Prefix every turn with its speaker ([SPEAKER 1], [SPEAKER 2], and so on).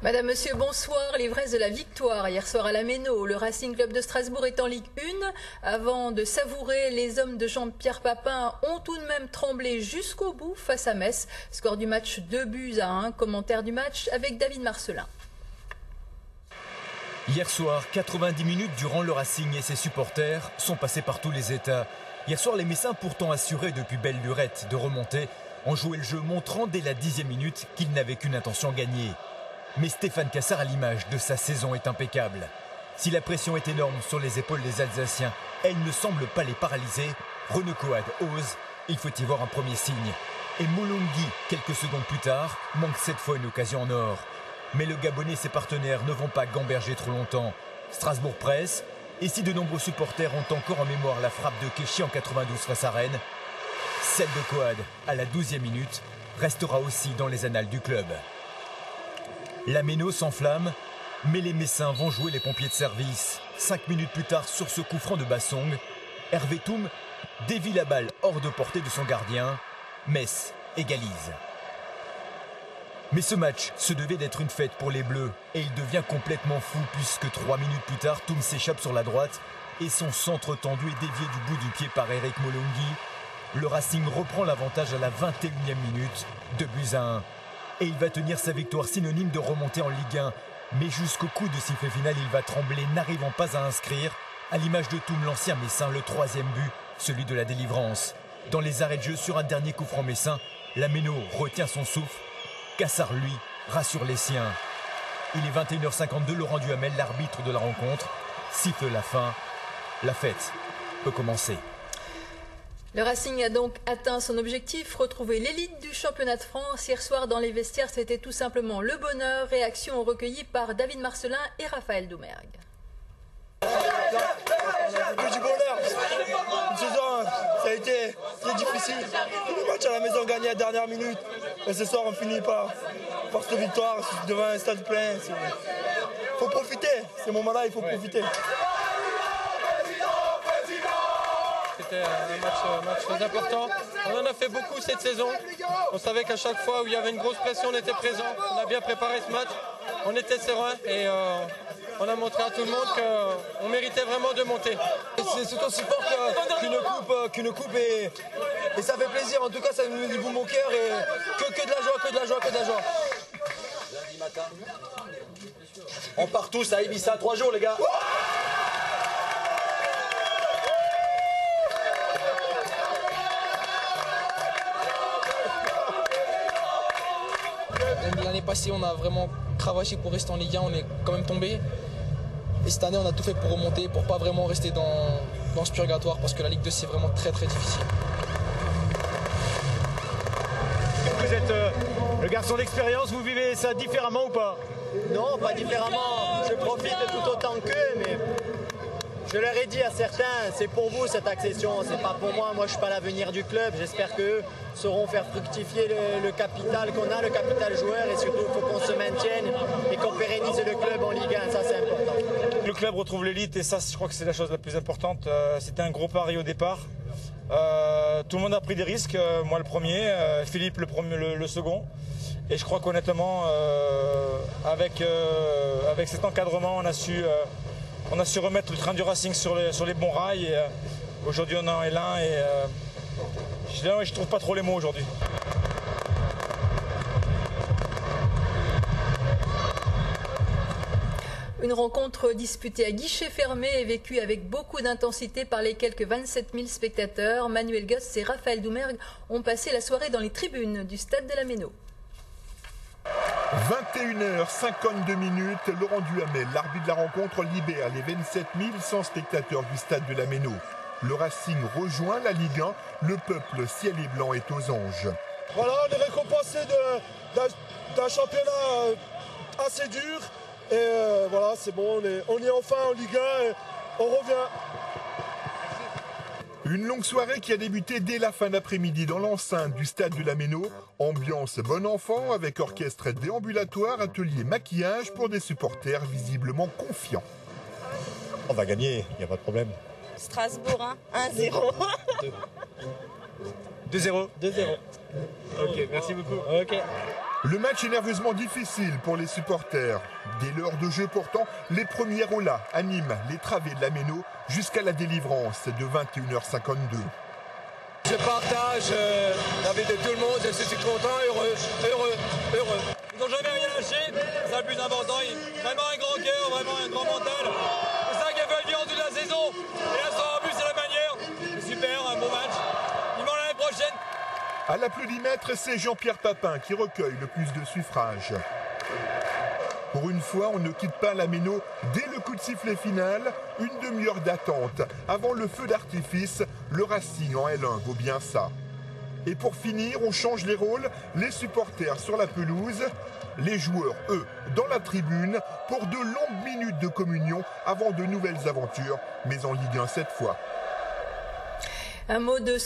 [SPEAKER 1] Madame, Monsieur, bonsoir. L'ivresse de la victoire hier soir à la Méno. Le Racing Club de Strasbourg est en Ligue 1. Avant de savourer, les hommes de Jean-Pierre Papin ont tout de même tremblé jusqu'au bout face à Metz. Score du match 2-1. Commentaire du match avec David Marcelin.
[SPEAKER 2] Hier soir, 90 minutes durant le Racing et ses supporters sont passés par tous les états. Hier soir, les Messins, pourtant assurés depuis belle lurette de remonter, ont joué le jeu montrant dès la 10e minute qu'ils n'avaient qu'une intention gagnée. Mais Stéphane Cassard, à l'image de sa saison, est impeccable. Si la pression est énorme sur les épaules des Alsaciens, elle ne semble pas les paralyser. Renaud Coad ose, il faut y voir un premier signe. Et Moulungi, quelques secondes plus tard, manque cette fois une occasion en or. Mais le Gabonais et ses partenaires ne vont pas gamberger trop longtemps. Strasbourg presse, et si de nombreux supporters ont encore en mémoire la frappe de Kéchi en 92 face à Rennes, celle de Coad, à la 12e minute, restera aussi dans les annales du club. La Méno s'enflamme, mais les Messins vont jouer les pompiers de service. 5 minutes plus tard, sur ce coup franc de Bassong, Hervé Toum dévie la balle hors de portée de son gardien. Metz égalise. Mais ce match se devait d'être une fête pour les Bleus, et il devient complètement fou puisque 3 minutes plus tard, Toum s'échappe sur la droite et son centre tendu est dévié du bout du pied par Eric Moulungi. Le Racing reprend l'avantage à la 21e minute, 2-1. Et il va tenir sa victoire synonyme de remonter en Ligue 1. Mais jusqu'au coup de sifflet final, il va trembler, n'arrivant pas à inscrire. À l'image de Toum, l'ancien Messin, le 3e but, celui de la délivrance. Dans les arrêts de jeu, sur un dernier coup franc messin, la Méno retient son souffle. Cassard, lui, rassure les siens. Il est 21h52, Laurent Duhamel, l'arbitre de la rencontre, siffle la fin. La fête peut commencer.
[SPEAKER 1] Le Racing a donc atteint son objectif, retrouver l'élite du championnat de France. Hier soir, dans les vestiaires, c'était tout simplement le bonheur. Réaction recueillie par David Marcelin et Raphaël Doumergue.
[SPEAKER 3] Que du bonheur. Une saison, ça a été très difficile. Le match à la maison gagné à la dernière minute. Et ce soir, on finit par cette victoire devant un stade plein. Il faut profiter. Ces moments-là, il faut profiter.
[SPEAKER 4] C'était un match très important. On en a fait beaucoup cette saison. On savait qu'à chaque fois où il y avait une grosse pression, on était présent. On a bien préparé ce match. On était serein et on a montré à tout le monde qu'on méritait vraiment de monter.
[SPEAKER 3] C'est aussi fort qu'une coupe et ça fait plaisir. En tout cas, ça nous dit boum au cœur et que de la joie, que de la joie, que de la joie.
[SPEAKER 5] Lundi matin, on part tous à Ibiza 3 jours, les gars.
[SPEAKER 6] L'année passée, on a vraiment cravaché pour rester en Ligue 1, on est quand même tombé. Et cette année, on a tout fait pour remonter, pour pas vraiment rester dans ce purgatoire, parce que la Ligue 2, c'est vraiment très très difficile.
[SPEAKER 2] Vous êtes le garçon d'expérience, vous vivez ça différemment ou pas?
[SPEAKER 7] Non, pas différemment. Je profite tout autant qu'eux, mais je leur ai dit à certains, c'est pour vous cette accession, c'est pas pour moi. Moi, je suis pas l'avenir du club. J'espère qu'eux sauront faire fructifier le capital qu'on a, le capital joueur, et surtout, il faut qu'on se maintienne et qu'on pérennise le club en Ligue 1. Ça, c'est important.
[SPEAKER 3] Le club retrouve l'élite et ça, je crois que c'est la chose la plus importante. C'était un gros pari au départ. Tout le monde a pris des risques, moi le premier, Philippe le second. Et je crois qu'honnêtement, avec cet encadrement, on a su remettre le train du Racing sur les bons rails. Et aujourd'hui, on en est là et je trouve pas trop les mots aujourd'hui.
[SPEAKER 1] Une rencontre disputée à guichet fermé et vécue avec beaucoup d'intensité par les quelques 27 000 spectateurs. Manuel Goss et Raphaël Doumergue ont passé la soirée dans les tribunes du stade de la Méno.
[SPEAKER 8] 21h52, Laurent Duhamel, l'arbitre de la rencontre, libère les 27 100 spectateurs du stade de la Méno. Le Racing rejoint la Ligue 1, le peuple ciel et blanc est aux anges.
[SPEAKER 3] Voilà, on est récompensé d'un championnat assez dur. Et voilà, c'est bon, on est enfin en Ligue 1 et on revient.
[SPEAKER 8] Une longue soirée qui a débuté dès la fin d'après-midi dans l'enceinte du stade de la Méno. Ambiance bon enfant avec orchestre déambulatoire, atelier maquillage pour des supporters visiblement confiants.
[SPEAKER 9] On va gagner, il n'y a pas de problème.
[SPEAKER 10] Strasbourg, hein, 1-0.
[SPEAKER 9] 2-0.
[SPEAKER 10] 2-0.
[SPEAKER 9] Ok, merci beaucoup. Ok.
[SPEAKER 8] Le match est nerveusement difficile pour les supporters. Dès l'heure de jeu pourtant, les premiers Rolas animent les travées de la Méno jusqu'à la délivrance de 21h52.
[SPEAKER 11] Je partage l'avis de tout le monde, je suis content, heureux. Ils n'ont jamais rien lâché, c'est le plus important. Vraiment un grand cœur, vraiment un grand mental. C'est ça qui a fait le viande de la saison. Et là, en plus, c'est la manière. C'est super, un bon match. Vivement l'année prochaine.
[SPEAKER 8] À l'applaudimètre, c'est Jean-Pierre Papin qui recueille le plus de suffrages. Pour une fois, on ne quitte pas la Méno dès le coup de sifflet final. Une demi-heure d'attente avant le feu d'artifice. Le Racing en L1 vaut bien ça. Et pour finir, on change les rôles. Les supporters sur la pelouse, les joueurs, eux, dans la tribune, pour de longues minutes de communion avant de nouvelles aventures, mais en Ligue 1 cette fois.
[SPEAKER 1] Un mot de